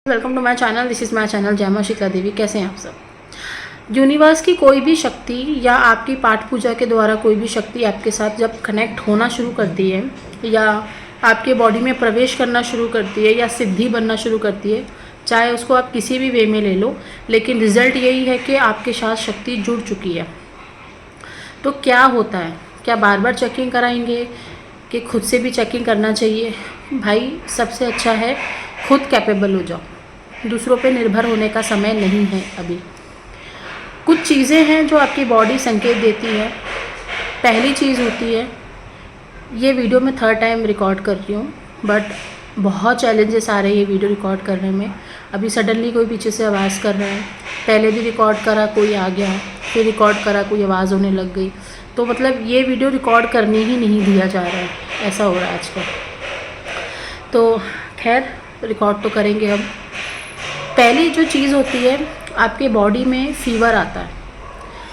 Welcome to my channel. This is my channel Jai Maa Sheetla देवी। कैसे हैं आप सब। यूनिवर्स की कोई भी शक्ति या आपकी पाठ पूजा के द्वारा कोई भी शक्ति आपके साथ जब कनेक्ट होना शुरू करती है या आपके बॉडी में प्रवेश करना शुरू करती है या सिद्धि बनना शुरू करती है, चाहे उसको आप किसी भी वे में ले लो, लेकिन रिजल्ट यही है कि आपके साथ शक्ति जुड़ चुकी है। तो क्या होता है, क्या बार बार चेकिंग कराएंगे कि खुद से भी चेकिंग करना चाहिए? भाई सबसे अच्छा है खुद कैपेबल हो जाओ, दूसरों पे निर्भर होने का समय नहीं है अभी। कुछ चीज़ें हैं जो आपकी बॉडी संकेत देती है। पहली चीज़ होती है, ये वीडियो मैं थर्ड टाइम रिकॉर्ड कर रही हूँ, बट बहुत चैलेंजेस आ रहे हैं ये वीडियो रिकॉर्ड करने में। अभी सडनली कोई पीछे से आवाज़ कर रहा है, पहले भी रिकॉर्ड करा कोई आ गया, फिर रिकॉर्ड करा कोई आवाज़ होने लग गई। तो मतलब ये वीडियो रिकॉर्ड करने ही नहीं दिया जा रहा है, ऐसा हो रहा है आजकल। तो खैर रिकॉर्ड तो करेंगे हम। पहली जो चीज़ होती है, आपके बॉडी में फीवर आता है,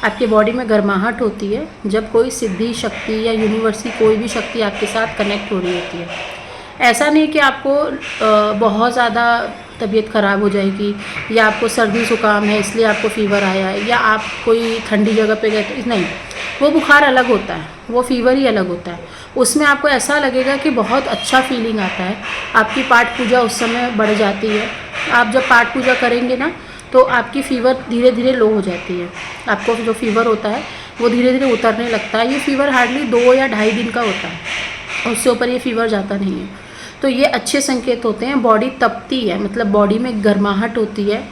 आपके बॉडी में गर्माहट होती है जब कोई सिद्धि शक्ति या यूनिवर्स की कोई भी शक्ति आपके साथ कनेक्ट हो रही होती है। ऐसा नहीं कि आपको बहुत ज़्यादा तबीयत ख़राब हो जाएगी या आपको सर्दी ज़ुकाम है इसलिए आपको फीवर आया है या आप कोई ठंडी जगह पे गए तो नहीं, वो बुखार अलग होता है, वो फीवर ही अलग होता है। उसमें आपको ऐसा लगेगा कि बहुत अच्छा फीलिंग आता है, आपकी पाठ पूजा उस समय बढ़ जाती है। आप जब पाठ पूजा करेंगे ना तो आपकी फ़ीवर धीरे धीरे लो हो जाती है, आपको जो फीवर होता है वो धीरे धीरे उतरने लगता है। ये फीवर हार्डली 2 या ढाई दिन का होता है, उससे ऊपर ये फीवर जाता नहीं है। तो ये अच्छे संकेत होते हैं। बॉडी तपती है, मतलब बॉडी में गर्माहट होती है।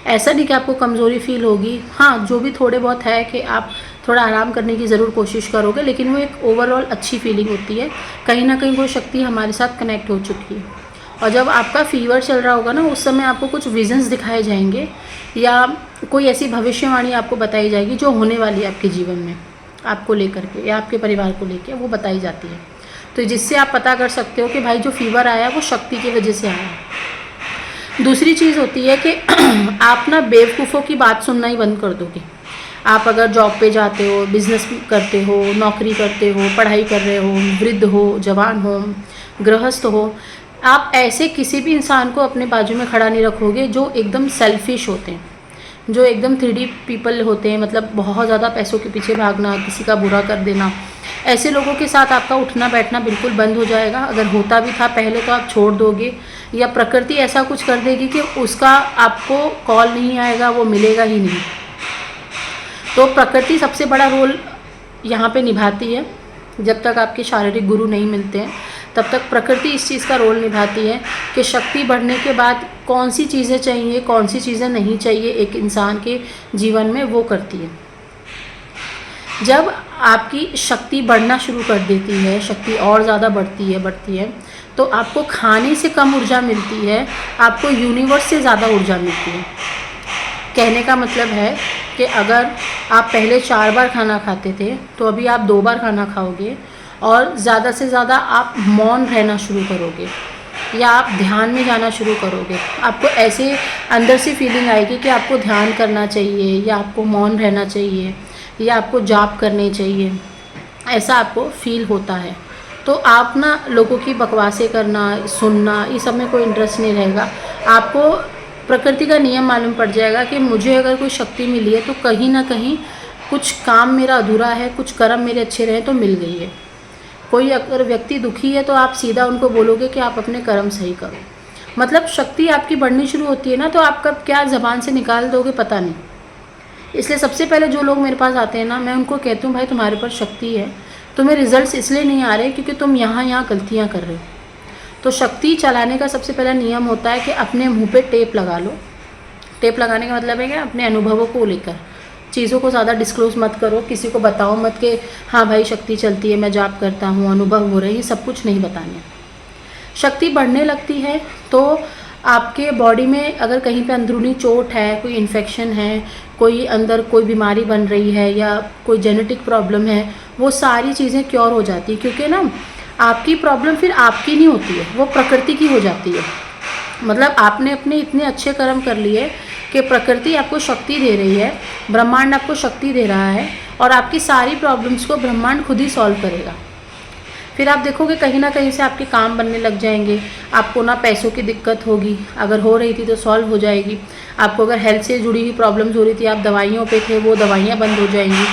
ऐसा नहीं कि आपको कमज़ोरी फील होगी, हाँ जो भी थोड़े बहुत है कि आप थोड़ा आराम करने की ज़रूर कोशिश करोगे, लेकिन वो एक ओवरऑल अच्छी फीलिंग होती है। कहीं ना कहीं वो शक्ति हमारे साथ कनेक्ट हो चुकी है। और जब आपका फीवर चल रहा होगा ना, उस समय आपको कुछ विजन्स दिखाए जाएंगे या कोई ऐसी भविष्यवाणी आपको बताई जाएगी जो होने वाली है आपके जीवन में, आपको लेकर के या आपके परिवार को लेकर वो बताई जाती है। तो जिससे आप पता कर सकते हो कि भाई जो फीवर आया वो शक्ति की वजह से आया। दूसरी चीज़ होती है कि आप ना बेवकूफ़ों की बात सुनना ही बंद कर दोगे। आप अगर जॉब पे जाते हो, बिजनेस करते हो, नौकरी करते हो, पढ़ाई कर रहे हो, वृद्ध हो, जवान हो, गृहस्थ हो, आप ऐसे किसी भी इंसान को अपने बाजू में खड़ा नहीं रखोगे जो एकदम सेल्फिश होते हैं, जो एकदम 3D पीपल होते हैं, मतलब बहुत ज़्यादा पैसों के पीछे भागना, किसी का बुरा कर देना। ऐसे लोगों के साथ आपका उठना बैठना बिल्कुल बंद हो जाएगा। अगर होता भी था पहले तो आप छोड़ दोगे, या प्रकृति ऐसा कुछ कर देगी कि उसका आपको कॉल नहीं आएगा, वो मिलेगा ही नहीं। तो प्रकृति सबसे बड़ा रोल यहाँ पे निभाती है। जब तक आपके शारीरिक गुरु नहीं मिलते हैं तब तक प्रकृति इस चीज़ का रोल निभाती है कि शक्ति बढ़ने के बाद कौन सी चीज़ें चाहिए, कौन सी चीज़ें नहीं चाहिए एक इंसान के जीवन में, वो करती है। जब आपकी शक्ति बढ़ना शुरू कर देती है, शक्ति और ज़्यादा बढ़ती है, तो आपको खाने से कम ऊर्जा मिलती है, आपको यूनिवर्स से ज़्यादा ऊर्जा मिलती है। कहने का मतलब है कि अगर आप पहले 4 बार खाना खाते थे तो अभी आप 2 बार खाना खाओगे, और ज़्यादा से ज़्यादा आप मौन रहना शुरू करोगे या आप ध्यान में जाना शुरू करोगे। आपको ऐसे अंदर से फीलिंग आएगी कि आपको ध्यान करना चाहिए या आपको मौन रहना चाहिए या आपको जाप करनी चाहिए, ऐसा आपको फील होता है। तो आप ना लोगों की बकवासें करना, सुनना, इस सब में कोई इंटरेस्ट नहीं रहेगा। आपको प्रकृति का नियम मालूम पड़ जाएगा कि मुझे अगर कोई शक्ति मिली है तो कहीं ना कहीं कुछ काम मेरा अधूरा है, कुछ कर्म मेरे अच्छे रहे तो मिल गई है। कोई अगर व्यक्ति दुखी है तो आप सीधा उनको बोलोगे कि आप अपने कर्म सही करो। मतलब शक्ति आपकी बढ़नी शुरू होती है ना, तो आप कब क्या ज़बान से निकाल दोगे पता नहीं। इसलिए सबसे पहले जो लोग मेरे पास आते हैं ना, मैं उनको कहती हूँ भाई तुम्हारे पास शक्ति है, तुम्हें रिजल्ट्स इसलिए नहीं आ रहे क्योंकि तुम यहाँ गलतियाँ कर रहे हो। तो शक्ति चलाने का सबसे पहला नियम होता है कि अपने मुंह पे टेप लगा लो। टेप लगाने का मतलब है कि अपने अनुभवों को लेकर चीज़ों को ज़्यादा डिस्क्लोज मत करो, किसी को बताओ मत कि हाँ भाई शक्ति चलती है, मैं जाप करता हूँ, अनुभव हो रहे हैं, ये सब कुछ नहीं बताने। शक्ति बढ़ने लगती है तो आपके बॉडी में अगर कहीं पे अंदरूनी चोट है, कोई इन्फेक्शन है, कोई अंदर कोई बीमारी बन रही है या कोई जेनेटिक प्रॉब्लम है, वो सारी चीज़ें क्योर हो जाती है। क्योंकि ना आपकी प्रॉब्लम फिर आपकी नहीं होती है, वो प्रकृति की हो जाती है। मतलब आपने अपने इतने अच्छे कर्म कर लिए कि प्रकृति आपको शक्ति दे रही है, ब्रह्मांड आपको शक्ति दे रहा है, और आपकी सारी प्रॉब्लम्स को ब्रह्मांड खुद ही सॉल्व करेगा। फिर आप देखोगे कहीं ना कहीं से आपके काम बनने लग जाएंगे। आपको ना पैसों की दिक्कत होगी, अगर हो रही थी तो सॉल्व हो जाएगी। आपको अगर हेल्थ से जुड़ी हुई प्रॉब्लम्स हो रही थी, आप दवाइयों पे थे, वो दवाइयाँ बंद हो जाएंगी।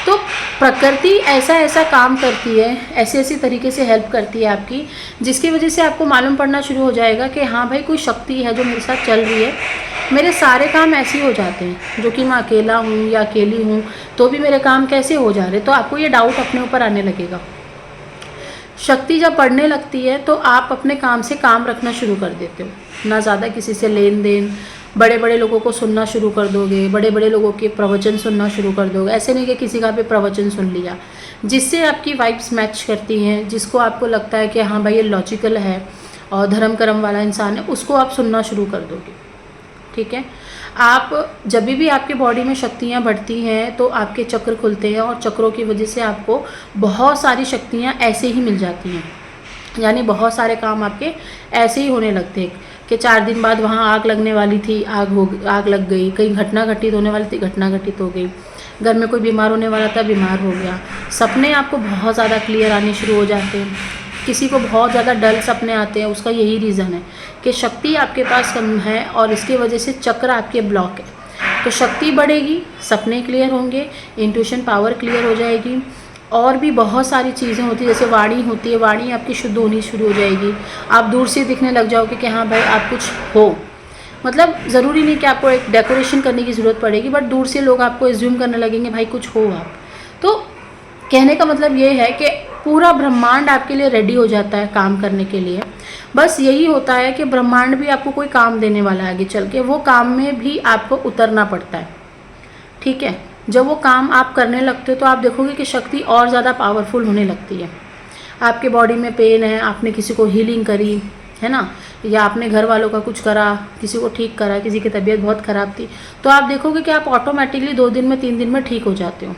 तो प्रकृति ऐसा ऐसा काम करती है, ऐसे ऐसे तरीके से हेल्प करती है आपकी, जिसकी वजह से आपको मालूम पड़ना शुरू हो जाएगा कि हाँ भाई कोई शक्ति है जो मेरे साथ चल रही है। मेरे सारे काम ऐसे ही हो जाते हैं, जो कि मैं अकेला हूँ या अकेली हूँ तो भी मेरे काम कैसे हो जा रहे। तो आपको ये डाउट अपने ऊपर आने लगेगा। शक्ति जब बढ़ने लगती है तो आप अपने काम से काम रखना शुरू कर देते हो, ना ज़्यादा किसी से लेन देन, बड़े बड़े लोगों को सुनना शुरू कर दोगे, बड़े बड़े लोगों के प्रवचन सुनना शुरू कर दोगे। ऐसे नहीं कि किसी का भी प्रवचन सुन लिया, जिससे आपकी वाइब्स मैच करती हैं, जिसको आपको लगता है कि हाँ भाई ये लॉजिकल है और धर्म कर्म वाला इंसान है, उसको आप सुनना शुरू कर दोगे। ठीक है। आप जब भी आपके बॉडी में शक्तियाँ बढ़ती हैं तो आपके चक्र खुलते हैं, और चक्रों की वजह से आपको बहुत सारी शक्तियाँ ऐसे ही मिल जाती हैं। यानी बहुत सारे काम आपके ऐसे ही होने लगते हैं कि 4 दिन बाद वहाँ आग लगने वाली थी, आग लग गई, कहीं घटना घटित होने वाली थी, घटना घटित हो गई, घर में कोई बीमार होने वाला था, बीमार हो गया। सपने आपको बहुत ज़्यादा क्लियर आने शुरू हो जाते हैं। किसी को बहुत ज़्यादा डल सपने आते हैं, उसका यही रीज़न है कि शक्ति आपके पास कम है और इसकी वजह से चक्र आपके ब्लॉक है। तो शक्ति बढ़ेगी, सपने क्लियर होंगे, इंट्यूशन पावर क्लियर हो जाएगी, और भी बहुत सारी चीज़ें होती हैं, जैसे वाणी होती है, वाणी आपकी शुद्ध होनी शुरू हो जाएगी। आप दूर से दिखने लग जाओगे कि हाँ भाई आप कुछ हो। मतलब ज़रूरी नहीं कि आपको एक डेकोरेशन करने की ज़रूरत पड़ेगी, बट दूर से लोग आपको एज्यूम करने लगेंगे भाई कुछ हो आप। तो कहने का मतलब ये है कि पूरा ब्रह्मांड आपके लिए रेडी हो जाता है काम करने के लिए। बस यही होता है कि ब्रह्मांड भी आपको कोई काम देने वाला है आगे चल के, वो काम में भी आपको उतरना पड़ता है। ठीक है। जब वो काम आप करने लगते हो तो आप देखोगे कि शक्ति और ज़्यादा पावरफुल होने लगती है। आपके बॉडी में पेन है, आपने किसी को हीलिंग करी है ना, या आपने घर वालों का कुछ करा, किसी को ठीक करा, किसी की तबीयत बहुत ख़राब थी, तो आप देखोगे कि आप ऑटोमेटिकली 2 दिन में 3 दिन में ठीक हो जाते हो।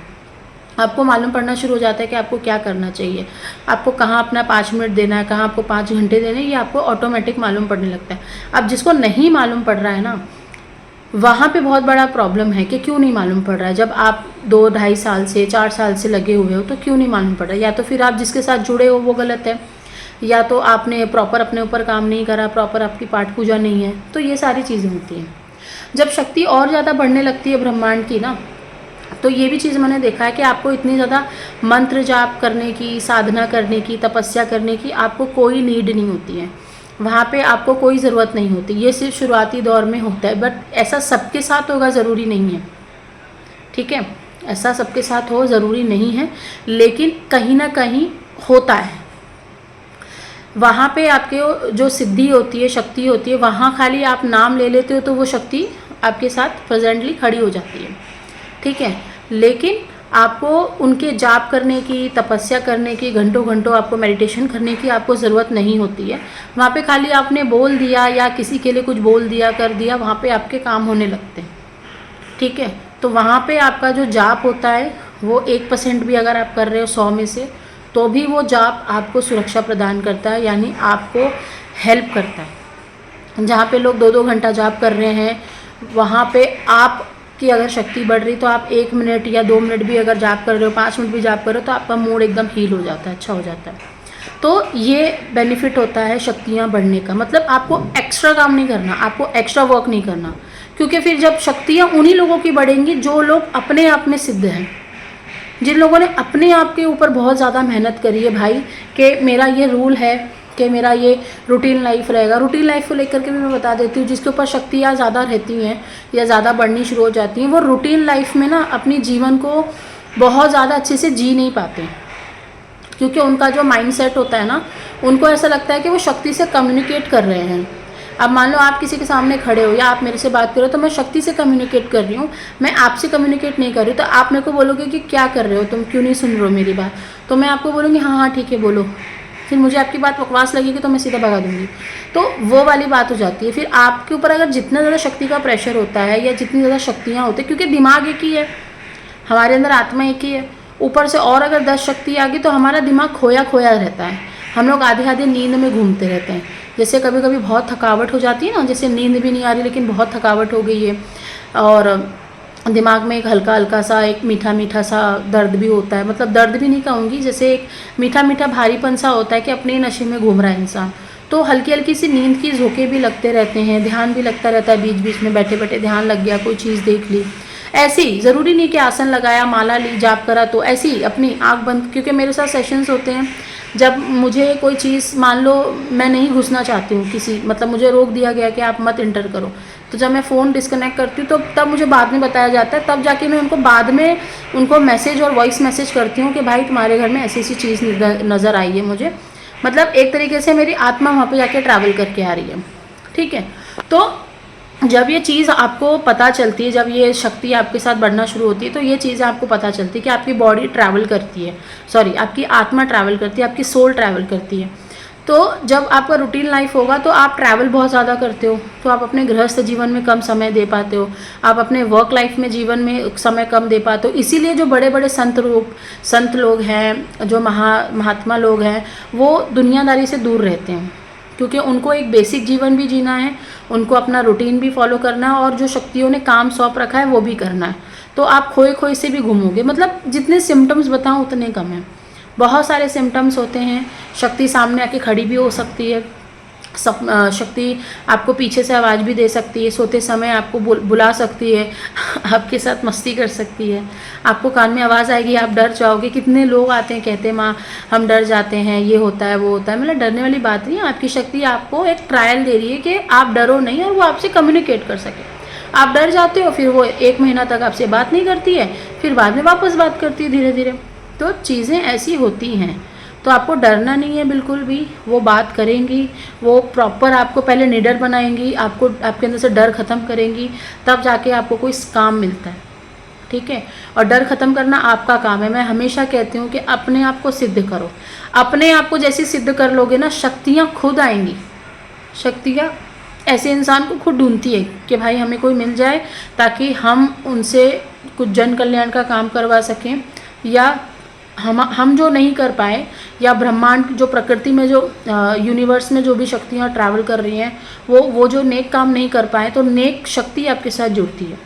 आपको मालूम पड़ना शुरू हो जाता है कि आपको क्या करना चाहिए, आपको कहाँ अपना 5 मिनट देना है, कहाँ आपको 5 घंटे देने हैं, ये आपको ऑटोमेटिक मालूम पड़ने लगता है। अब जिसको नहीं मालूम पड़ रहा है ना, वहाँ पे बहुत बड़ा प्रॉब्लम है कि क्यों नहीं मालूम पड़ रहा है। जब आप 2-2.5 साल से 4 साल से लगे हुए हो तो क्यों नहीं मालूम पड़ रहा है। या तो फिर आप जिसके साथ जुड़े हो वो गलत है, या तो आपने प्रॉपर अपने ऊपर काम नहीं करा, प्रॉपर आपकी पाठ पूजा नहीं है। तो ये सारी चीज़ें होती हैं। जब शक्ति और ज़्यादा बढ़ने लगती है ब्रह्मांड की ना, तो ये भी चीज़ मैंने देखा है कि आपको इतनी ज़्यादा मंत्र जाप करने की, साधना करने की, तपस्या करने की आपको कोई नीड नहीं होती है। वहाँ पे आपको कोई ज़रूरत नहीं होती। ये सिर्फ शुरुआती दौर में होता है, बट ऐसा सबके साथ होगा ज़रूरी नहीं है। ठीक है। ऐसा सबके साथ हो ज़रूरी नहीं है, लेकिन कहीं ना कहीं होता है। वहाँ पे आपके जो सिद्धि होती है, शक्ति होती है, वहाँ खाली आप नाम ले लेते हो तो वो शक्ति आपके साथ प्रेजेंटली खड़ी हो जाती है। ठीक है। लेकिन आपको उनके जाप करने की, तपस्या करने की, घंटों घंटों आपको मेडिटेशन करने की आपको ज़रूरत नहीं होती है। वहाँ पे खाली आपने बोल दिया या किसी के लिए कुछ बोल दिया, कर दिया, वहाँ पे आपके काम होने लगते हैं। ठीक है। तो वहाँ पे आपका जो जाप होता है वो 1% भी अगर आप कर रहे हो 100 में से, तो भी वो जाप आपको सुरक्षा प्रदान करता है, यानी आपको हेल्प करता है। जहाँ पे लोग 2-2 घंटा जाप कर रहे हैं, वहाँ पे आप कि अगर शक्ति बढ़ रही तो आप 1 मिनट या 2 मिनट भी अगर जाप कर रहे हो, 5 मिनट भी जाप कर रहे हो, तो आपका मूड एकदम हील हो जाता है, अच्छा हो जाता है। तो ये बेनिफिट होता है शक्तियाँ बढ़ने का। मतलब आपको एक्स्ट्रा काम नहीं करना, आपको एक्स्ट्रा वर्क नहीं करना, क्योंकि फिर जब शक्तियाँ उन्हीं लोगों की बढ़ेंगी जो लोग अपने आप में सिद्ध हैं, जिन लोगों ने अपने आप के ऊपर बहुत ज़्यादा मेहनत करी है भाई, कि मेरा ये रूल है कि मेरा ये रूटीन लाइफ रहेगा। रूटीन लाइफ को लेकर के भी मैं बता देती हूँ, जिसके ऊपर शक्तियाँ ज़्यादा रहती हैं या ज़्यादा बढ़नी शुरू हो जाती हैं, वो रूटीन लाइफ में ना अपनी जीवन को बहुत ज़्यादा अच्छे से जी नहीं पाते, क्योंकि उनका जो माइंड सेट होता है ना, उनको ऐसा लगता है कि वो शक्ति से कम्युनिकेट कर रहे हैं। अब मान लो आप किसी के सामने खड़े हो या आप मेरे से बात करो, तो मैं शक्ति से कम्युनिकेट कर रही हूँ, मैं आपसे कम्युनिकेट नहीं कर रही। तो आप मेरे को बोलोगे कि क्या कर रहे हो तुम, क्यों नहीं सुन रहे हो मेरी बात, तो मैं आपको बोलूँगी हाँ हाँ ठीक है बोलो। फिर मुझे आपकी बात बकवास लगेगी तो मैं सीधा भगा दूंगी। तो वो वाली बात हो जाती है। फिर आपके ऊपर अगर जितना ज़्यादा शक्ति का प्रेशर होता है या जितनी ज़्यादा शक्तियाँ होती है, क्योंकि दिमाग एक ही है, हमारे अंदर आत्मा एक ही है, ऊपर से और अगर 10 शक्ति आ गई तो हमारा दिमाग खोया खोया रहता है। हम लोग आधे आधे नींद में घूमते रहते हैं। जैसे कभी कभी बहुत थकावट हो जाती है ना, जैसे नींद भी नहीं आ रही लेकिन बहुत थकावट हो गई है, और दिमाग में एक हल्का हल्का सा एक मीठा मीठा सा दर्द भी होता है, मतलब दर्द भी नहीं कहूँगी, जैसे एक मीठा मीठा भारीपन सा होता है कि अपने नशे में घूम रहा है इंसान। तो हल्की हल्की सी नींद की झोंके भी लगते रहते हैं, ध्यान भी लगता रहता है, बीच बीच में बैठे बैठे ध्यान लग गया, कोई चीज़ देख ली। ऐसे ही ज़रूरी नहीं कि आसन लगाया, माला ली, जाप करा, तो ऐसे ही अपनी आँख बंद, क्योंकि मेरे साथ सेशंस होते हैं जब मुझे कोई चीज़, मान लो मैं नहीं घुसना चाहती हूँ किसी, मतलब मुझे रोक दिया गया कि आप मत इंटर करो, तो जब मैं फ़ोन डिस्कनेक्ट करती हूँ तो तब मुझे बाद में बताया जाता है, तब जाके मैं उनको बाद में उनको मैसेज और वॉइस मैसेज करती हूँ कि भाई तुम्हारे घर में ऐसी ऐसी चीज़ नज़र आई है मुझे, मतलब एक तरीके से मेरी आत्मा वहाँ पे जाके ट्रैवल करके आ रही है। ठीक है, तो जब ये चीज़ आपको पता चलती है, जब ये शक्ति आपके साथ बढ़ना शुरू होती है, तो ये चीज़ें आपको पता चलती है कि आपकी बॉडी ट्रैवल करती है, सॉरी आपकी आत्मा ट्रैवल करती है, आपकी सोल ट्रैवल करती है। तो जब आपका रूटीन लाइफ होगा तो आप ट्रैवल बहुत ज़्यादा करते हो, तो आप अपने गृहस्थ जीवन में कम समय दे पाते हो, आप अपने वर्क लाइफ में जीवन में समय कम दे पाते हो। इसीलिए जो बड़े बड़े संत लोग हैं, जो महात्मा लोग हैं, वो दुनियादारी से दूर रहते हैं, क्योंकि उनको एक बेसिक जीवन भी जीना है, उनको अपना रूटीन भी फॉलो करना है, और जो शक्तियों ने काम सौंप रखा है वो भी करना है। तो आप खोए खोए से भी घूमोगे, मतलब जितने सिम्टम्स बताऊँ उतने कम हैं। बहुत सारे सिम्टम्स होते हैं, शक्ति सामने आके खड़ी भी हो सकती है, शक्ति आपको पीछे से आवाज़ भी दे सकती है, सोते समय आपको बुला सकती है, आपके साथ मस्ती कर सकती है, आपको कान में आवाज़ आएगी, आप डर जाओगे। कितने लोग आते हैं कहते हैं माँ हम डर जाते हैं, ये होता है वो होता है, मतलब डरने वाली बात नहीं है। आपकी शक्ति आपको एक ट्रायल दे रही है कि आप डरो नहीं, और वो आपसे कम्युनिकेट कर सके। आप डर जाते हो, फिर वो 1 महीना तक आपसे बात नहीं करती है, फिर बाद में वापस बात करती है धीरे धीरे। तो चीज़ें ऐसी होती हैं, तो आपको डरना नहीं है बिल्कुल भी। वो बात करेंगी, वो प्रॉपर आपको पहले निडर बनाएंगी, आपको आपके अंदर से डर ख़त्म करेंगी, तब जाके आपको कोई काम मिलता है। ठीक है, और डर ख़त्म करना आपका काम है। मैं हमेशा कहती हूँ कि अपने आप को सिद्ध करो, अपने आप को जैसे सिद्ध कर लोगे ना, शक्तियाँ खुद आएंगी। शक्तियाँ ऐसे इंसान को खुद ढूंढती है कि भाई हमें कोई मिल जाए ताकि हम उनसे कुछ जन कल्याण का काम करवा सकें, या हम जो नहीं कर पाए, या ब्रह्मांड जो प्रकृति में जो यूनिवर्स में जो भी शक्तियाँ ट्रैवल कर रही हैं, वो जो नेक काम नहीं कर पाए, तो नेक शक्ति आपके साथ जुड़ती है,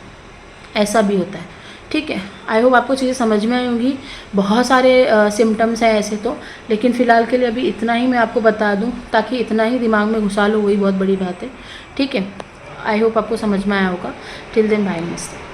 ऐसा भी होता है। ठीक है, आई होप आपको चीज़ें समझ में आई होंगी। बहुत सारे सिम्टम्स हैं ऐसे तो, लेकिन फ़िलहाल के लिए अभी इतना ही मैं आपको बता दूं, ताकि इतना ही दिमाग में घुसा लो, वही बहुत बड़ी बात है। ठीक है, आई होप आपको समझ में आया होगा। टिल देन बाय, नमस्ते।